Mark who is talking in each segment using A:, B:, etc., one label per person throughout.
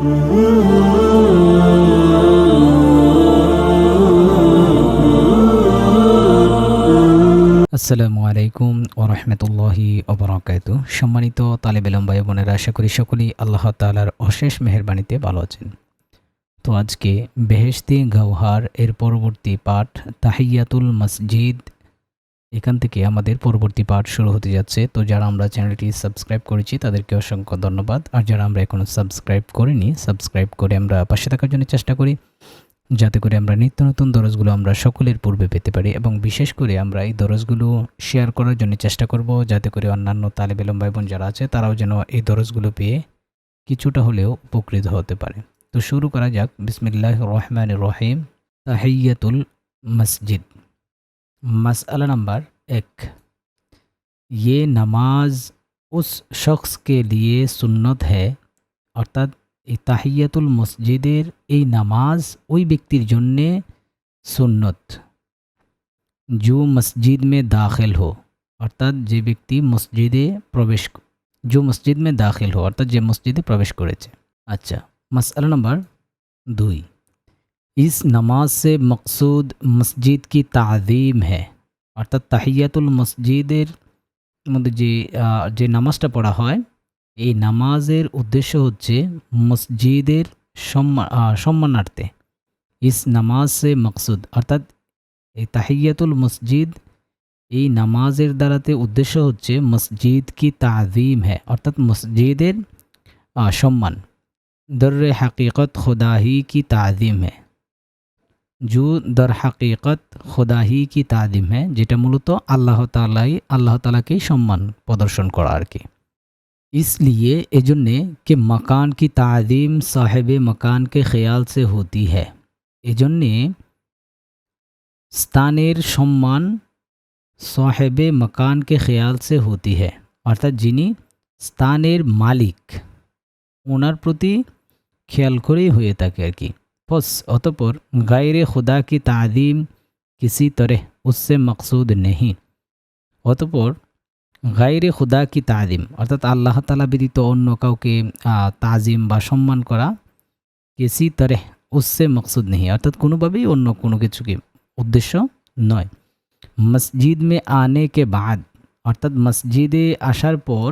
A: আসসালামু আলাইকুম ওয়া রাহমাতুল্লাহি ওয়া বারাকাতুহু। সম্মানিত তালেব ইলম ভাই বোনেরা, আশা করি সকলেই আল্লাহ তাআলার অশেষ মেহেরবানিতে ভালো আছেন। তো আজকে বেহেশতি গাওহার এর পরবর্তী পাঠ তাহিয়াতুল মসজিদ, এখান থেকে আমাদের পরবর্তী পাঠ শুরু হতে যাচ্ছে। তো যারা আমরা চ্যানেলটি সাবস্ক্রাইব করেছি তাদেরকে অসংখ্য ধন্যবাদ, আর যারা আমরা এখনও সাবস্ক্রাইব করিনি, সাবস্ক্রাইব করে আমরা পাশে থাকার জন্য চেষ্টা করি, যাতে করে আমরা নিত্য নতুন দরজগুলো আমরা সকলের পূর্বে পেতে পারি, এবং বিশেষ করে আমরা এই দরজগুলো শেয়ার করার জন্য চেষ্টা করব, যাতে করে অন্যান্য তালেব ইলম ভাই বোন যারা আছে তারাও যেন এই দরজগুলো পেয়ে কিছুটা হলেও উপকৃত হতে পারে। তো শুরু করা যাক। বিসমিল্লাহির রহমানির রহিম। তাহিয়াতুল মসজিদ। मसला नंबर 1, ये नमाज उस शख्स के लिए सुन्नत है, অর্থাৎ এই তাহিয়াতুল মসজিদের এই নামাজ ওই ব্যক্তির জন্যে সুন্নত, जो मस्जिद में दाखिल हो, অর্থাৎ যে ব্যক্তি মসজিদে প্রবেশ, जो मस्जिद में दाखिल हो, অর্থাৎ যে মসজিদে প্রবেশ করেছে। আচ্ছা, मसला नंबर 2, इस नमाज से मकसूद मस्जिद की ताज़ीम है, অর্থাৎ তাহিয়াতুল মসজিদের মধ্যে যে নামাজটা পড়া হয়, এই নামাজের উদ্দেশ্য হচ্ছে মসজিদের সম্মানার্থে। ইস নামাজ সে মকসুদ, অর্থাৎ এই তাহিয়াতুল মসজিদ এই নামাজের দ্বারাতে উদ্দেশ্য হচ্ছে মসজিদ কি তাজিম হ্যাঁ, অর্থাৎ মসজিদের সম্মান। দর হাকিকত খুদাহি কি তাজিম হ্যাঁ, जो दर हकीकत खुदा ही की तादिम है, যেটা মূলত আল্লাহ তাআলাকেই সম্মান প্রদর্শন করা আর কি। इसलिए এজন্যে कि मकान की ताज़ीम साहिब मकान के ख्याल से होती है, এজন্যে স্থানের সম্মান সাহেবে মকান কে খেয়াল সে হতি হ্যাঁ, অর্থাৎ যিনি স্থানের মালিক ওনার প্রতি খেয়াল করেই হয়ে থাকে আর কি। बस অতঃপর গায়রে খুদা কি তাজিম কিসি তরহ উসসে মকসুদ নেই, অতঃপর গায়রে খুদা কি তাজিম, অর্থাৎ আল্লাহ তাআলা ব্যতীত অন্য কাউকে তাজিম বা সম্মান করা, কিসি তরহ উসসে মকসুদ নেই, অর্থাৎ কোনোভাবেই অন্য কোনো কিছুকে উদ্দেশ্য নয়। মসজিদ মে আনে কে বাদ, অর্থাৎ মসজিদে আসার পর,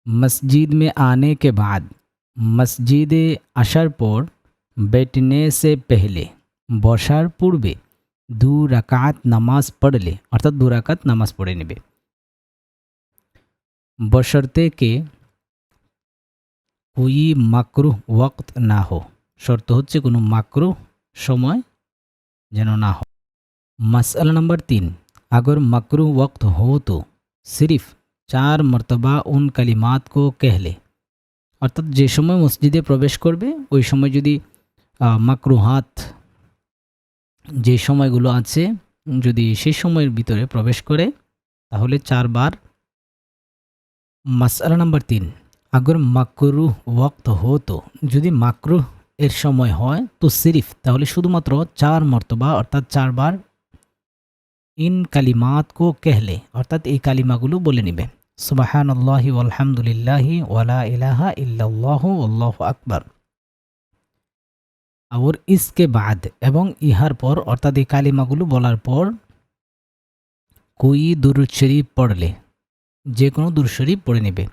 A: মসজিদ মে আনে কে বাদ, মসজিদে আসার পর, बैठने से पहले, বসার পূর্বে, 2 রাকাত নামাজ পড়লে, অর্থাৎ 2 রাকাত নামাজ পড়ে নেবে। বশর্তে কে कोई মাকরুহ ওয়াক্ত না हो, শর্ত হচ্ছে কোনো মাকরুহ সময় যেন না हो। मसला नंबर 3, अगर मकरूह वक्त हो तो सिर्फ 4 मरतबा उन कलिमात को कह ले, অর্থাৎ যে সময় মসজিদে প্রবেশ করবে ওই সময় যদি মাকরুহাত যে সময়গুলো আছে যদি সেই সময়ের ভিতরে প্রবেশ করে তাহলে 4 বার। মাসআলা নাম্বার 3, আগর মাকরুহ ওয়াক্ত হো তো, যদি মাকরুহ এর সময় হয় তো সিরিফ তাহলে শুধুমাত্র 4 মর্তবা, অর্থাৎ 4 বার ইন কালিমাত কো কেহলে, অর্থাৎ এই কালিমাগুলো বলে নেবে। সুবহানাল্লাহি ওয়ালহামদুলিল্লাহি ওয়ালা ইলাহা ইল্লাল্লাহু আল্লাহু আকবার। और इसके बाद, এবং ইহার পর, অর্থাৎ এই কালিমাগুলো বলার পর, कोई दुरूद शरीफ पढ़ ले, যে কোনো দুরূদ শরীফ পড়ে নেবে।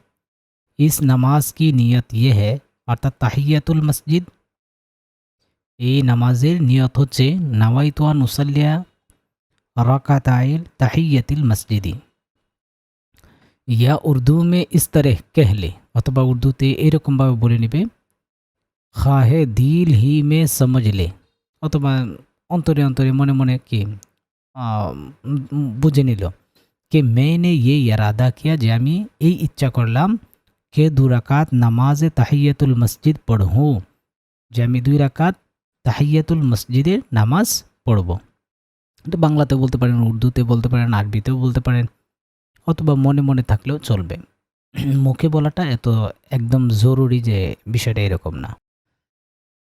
A: इस नमाज की नियत ये है, অর্থাৎ তাহিয়াতুল মসজিদ এই নামাজের নিয়ত হচ্ছে নাওয়াইতু আন উসাল্লিয়া রাকাতাইল তাহিয়াতুল মসজিদি, ইয়া উর্দু মে ইস তরহ কহ লে, অথবা উর্দুতে এরকমভাবে বলে নেবে, খাহে দিল হি মে সমঝ লে, অথবা অন্তরে অন্তরে মনে মনে কি বুঝে নিল, কে মেনে ये इरादा किया, যে আমি এই ইচ্ছা করলাম, কে 2 রাকাত নামাজে তাহিয়াতুল মসজিদ পড়ুঁ, যে আমি 2 রাকাত তাহিয়াতুল মসজিদের নামাজ পড়ব। এটা বাংলাতে বলতে পারেন, উর্দুতে বলতে পারেন, আরবিতেও বলতে পারেন, অথবা মনে মনে থাকলেও চলবে। মুখে বলাটা এত একদম জরুরি যে বিষয়টা এরকম না।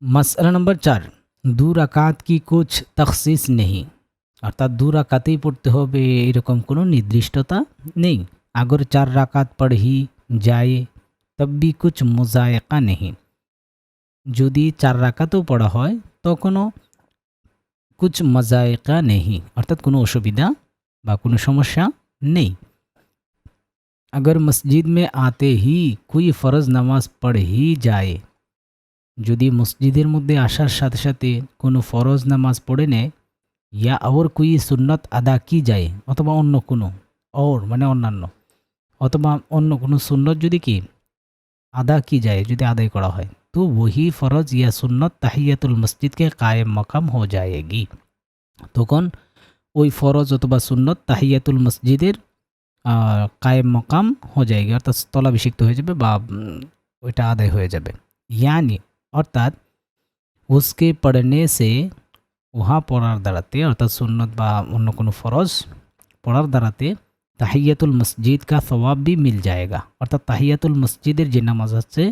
A: मसला नंबर 4, 2 রাকাত কি কুছ তখসিস নেই, অর্থাৎ 2 রাকাতেই পড়তে হবে এরকম কোনো নির্দিষ্টতা নেই। अगर 4 রাকাত পড় ही जाए तब भी कुछ मुजायका नहीं, যদি 4 রাকাতও পড়া হয় তখনও কুছ মজায়কা নেই, অর্থাৎ কোনো অসুবিধা বা কোনো সমস্যা নেই। अगर मस्जिद में आते ही कोई फ़र्ज़ नमाज पढ़ ही जाए, যদি মসজিদের মধ্যে আসার সাথে সাথে কোনো ফরজ নামাজ পড়ে নেয়, ইয়া और कोई সুন্নত আদা কি যায়, অথবা অন্য কোনো, और মানে অন্যান্য, অথবা অন্য কোনো সুন্নত যদি কি আদা কি যায়, যদি আদায় করা হয়, তো वही फ़रज़ या सुन्नत তাহিয়াতুল মসজিদকে কায়েম মাকাম हो जाएगी। তখন ওই ফরজ অথবা সুন্নত তাহিয়াতুল মসজিদের কায়েম মকাম हो जाएगी, অর্থাৎ স্থলাভিষিক্ত হয়ে যাবে বা ওইটা আদায় হয়ে যাবে। यानी অর্থাৎ उसके पढ़ने से উহা পড়ার দ্বারাতে, অর্থাৎ সুন্নত বা অন্য কোনো ফরজ পড়ার দ্বারাতে তাহিয়াতুল মসজিদ কা সওয়াব भी मिल जाएगा, অর্থাৎ তাহিয়াতুল মসজিদের যে নামাজ আছে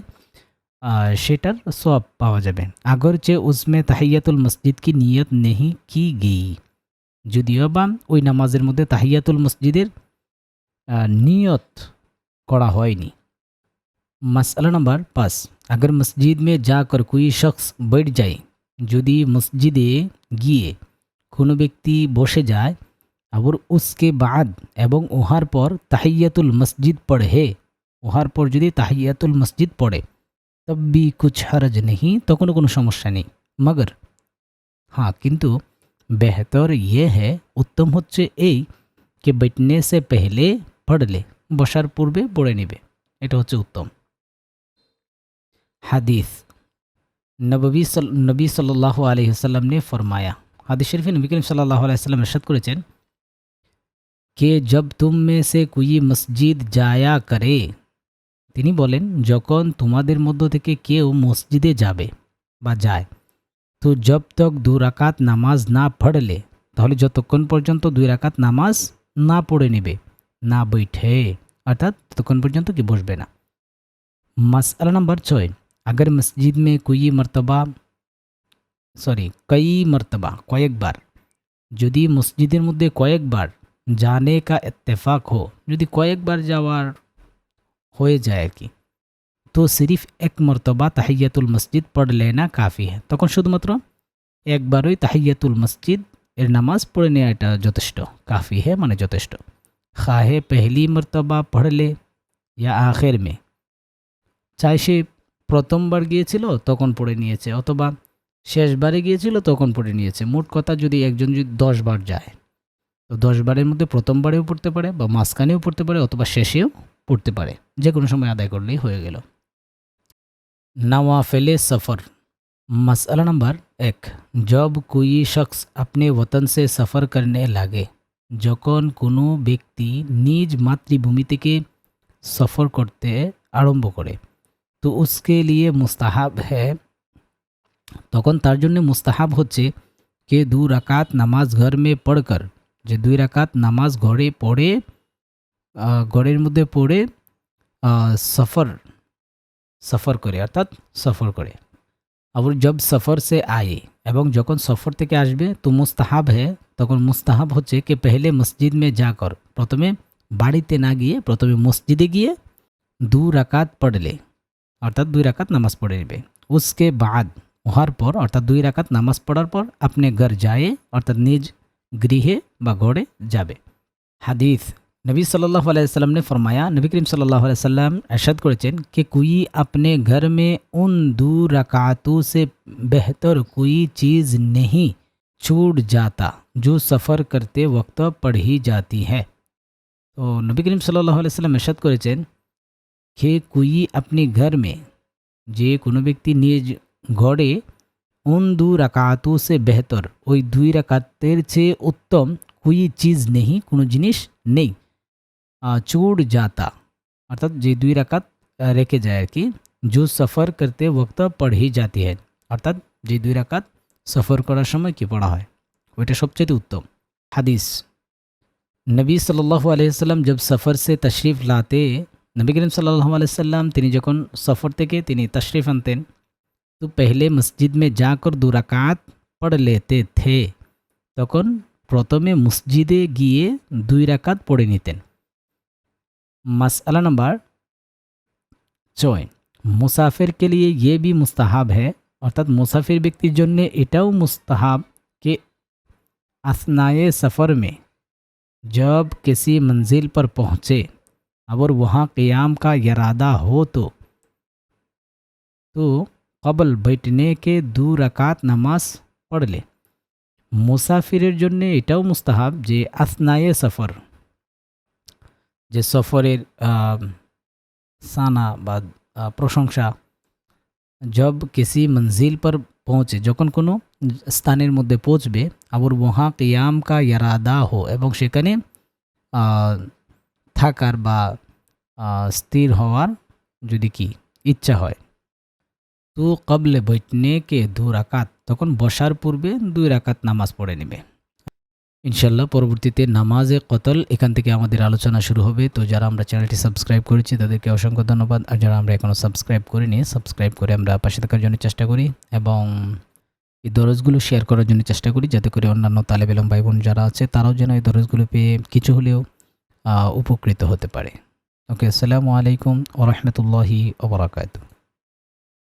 A: সেটার সওয়াব পাওয়া যাবে। আগরচে উসমে তাহিয়াতুল মসজিদ কি নিয়ত নেহি কি গই, যদিও বা ওই নামাজের মধ্যে তাহিয়াতুল মসজিদের নিয়ত করা হয়নি। मसला नंबर 5, अगर मस्जिद में जाकर कोई शख्स बैठ जाए, যদি মসজিদে গিয়ে কোনো ব্যক্তি বসে যায়, और उसके बाद এবং ওহার পর তাহিয়াতুল মসজিদ পড়ে, ওহার পর যদি তাহিয়াতুল মসজিদ পড়ে, तब भी कुछ हरज नहीं, তখনও কোনো সমস্যা নেই। मगर हाँ, কিন্তু बेहतर ये है, উত্তম হচ্ছে এই कि बैठने से पहले पढ़ ले, বসার পূর্বে পড়ে নেবে, এটা হচ্ছে উত্তম। হাদিস, নবী সাল্লাল্লাহু আলাইহি ওয়াসাল্লাম ने फरमाया, হাদিস শরীফে নবী করিম সাল্লাল্লাহু আলাইহি ওয়াসাল্লাম ইরশাদ করেছেন कि जब तुम में से कोई मस्जिद जाया करे, তিনি বলেন যখন তোমাদের মধ্য থেকে কেউ মসজিদে যাবে বা যায়, তো जब तक 2 রাকাত নামাজ না পড়লে, তাহলে যতক্ষণ পর্যন্ত 2 রাকাত নামাজ না পড়ে নেবে, না বৈঠে, অর্থাৎ ততক্ষণ পর্যন্ত কি বসবে না। मसला नंबर 6, अगर मस्जिद में कई मरतबा কয়েকবার, যদি মসজিদের মধ্যে কয়েকবার जाने का इत्तेफाक हो, যদি কয়েকবার যাওয়ার হয়ে যায় আর কি, তো সিরিফ এক মরতবা তাহিয়াতুল মসজিদ পড় লেনা কাফি है, তখন শুধুমাত্র একবারই তাহিয়াতুল মসজিদ এর নামাজ পড়ে নেওয়া এটা যথেষ্ট, কাফি है মানে যথেষ্ট। খাহে পহলি মরতবা পড় লে या आखिर में, চাই সে প্রথমবার গিয়েছিল তখন পড়ে নিয়েছে, অথবা শেষবারে গিয়েছিল তখন পড়ে নিয়েছে। মোট কথা যদি একজন যদি 10 বার যায়, তো 10 বারের মধ্যে প্রথমবারেও পড়তে পারে বা মাঝখানেও পড়তে পারে অথবা শেষেও পড়তে পারে, যে কোনো সময় আদায় করলেই হয়ে গেল। नवाफिल सफ़र, मसला नंबर 1, जब कोई शख्स अपने वतन से सफ़र करने लगे, যখন কোনো ব্যক্তি নিজ মাতৃভূমি থেকে সফর করতে আরম্ভ করে, তো उसके लिए मुस्ताहाब है, তখন তার জন্য মুস্তাহাব হচ্ছে কে 2 রাকাত নামাজ ঘর মে পড়কর, যে 2 রাকাত নামাজ ঘরে পড়ে, ঘরের মধ্যে পড়ে সফর করে, অর্থাৎ সফর করে। আবার জব সফর সে আয়ে, এবং যখন সফর থেকে আসবে, তো মুস্তাহাব है, তখন মুস্তাহাব হচ্ছে কে পহলে মসজিদ মে যাকর, প্রথমে বাড়িতে না গিয়ে প্রথমে মসজিদে গিয়ে 2 রাকাত পড়লে, অর্থাৎ 2 রাকাত নামাজ পড়ে নেবে। उसके बाद ওহার পর, অর্থাৎ 2 রাকাত নামাজ পড়ার পর আপনি ঘর যায়, অর্থাৎ নিজ গৃহে বা ঘরে যাবে। হাদিস, नबी सल्लल्लाहु अलैहि वसल्लम ने फरमाया, नबी करीम सल्लल्लाहु अलैहि वसल्लम इरशाद करेছেন कि कोई अपने घर में उन 2 रकातों से बेहतर कोई चीज़ नहीं छूट जाता जो सफ़र करते वक्त पढ़ी जाती है। तो नबी करीम सल्लल्लाहु अलैहि वसल्लम इरशाद করেছেন कि कोई अपने घर में, যে কোনো ব্যক্তি নিজ ঘরে, उन 2 रकातों से बेहतर, ওই 2 রাকাতের চেয়ে উত্তম, कोई चीज़ नहीं, কোনো জিনিস নেই, छूट जाता, অর্থাৎ যে 2 রাকাত রেখে যায় আর কি, जो सफ़र करते वक्त पढ़ी जाती है, অর্থাৎ যে 2 রাকাত সফর করার সময় কি পড়া হয়, ওইটা সবচেয়ে উত্তম। হাদিস, নবী সাল্লাল্লাহু আলাইহি ওয়াসাল্লাম जब सफ़र से तशरीफ़ लाते, नबी करीम सल्लल्लाहु अलैहि वसल्लम তিনি যখন সফর থেকে তিনি তশরিফ আনতেন, तो पहले मस्जिद में जाकर 2 রাকাত পড় लेते थे, তখন প্রথমে মসজিদে গিয়ে 2 রাকাত পড়ে নিতেন। मसला नंबर 4, मुसाफिर के लिए ये भी मुस्ताहब है, অর্থাৎ মুসাফির ব্যক্তির জন্য এটাও মুস্তাহাব कि असनाए सफ़र में जब किसी मंजिल पर पहुँचे और वहाँ क़ियाम का इरादा हो तो कबल बैठने के 2 রাকাত নামাজ পড়লে। মুসাফিরের জন্য এটাও মুস্তাহাব যে আসনায়ে সফর, যে সফরের সানা বা প্রশংসা, जब किसी मंजिल पर পৌঁছে, যখন কোনো স্থানের মধ্যে পৌঁছবে, আবার ওহা কিয়াম কা ইরাদা হো, এবং সেখানে থাকার বা স্থির হওয়ার যদি কি ইচ্ছা হয়, তো কবলে বৈঠনে কে 2 রাকাত, তখন বসার পূর্বে 2 রাকাত নামাজ পড়ে নেবে। ইনশাল্লাহ পরবর্তীতে নামাজে কতল এখান থেকে আমাদের আলোচনা শুরু হবে। তো যারা আমরা চ্যানেলটি সাবস্ক্রাইব করেছি তাদেরকে অসংখ্য ধন্যবাদ, আর যারা আমরা এখনও সাবস্ক্রাইব করিনি, সাবস্ক্রাইব করে আমরা পাশে থাকার জন্য চেষ্টা করি এবং এই দরজগুলো শেয়ার করার জন্য চেষ্টা করি, যাতে করে অন্যান্য তালেব ইলম ভাই বোন যারা আছে তারাও যেন এই দরজগুলো পেয়ে কিছু হলেও উপকৃত হতে পারে। ওকে, আসসালামু আলাইকুম ওয়া রাহমাতুল্লাহি ওয়া বারাকাতুহু।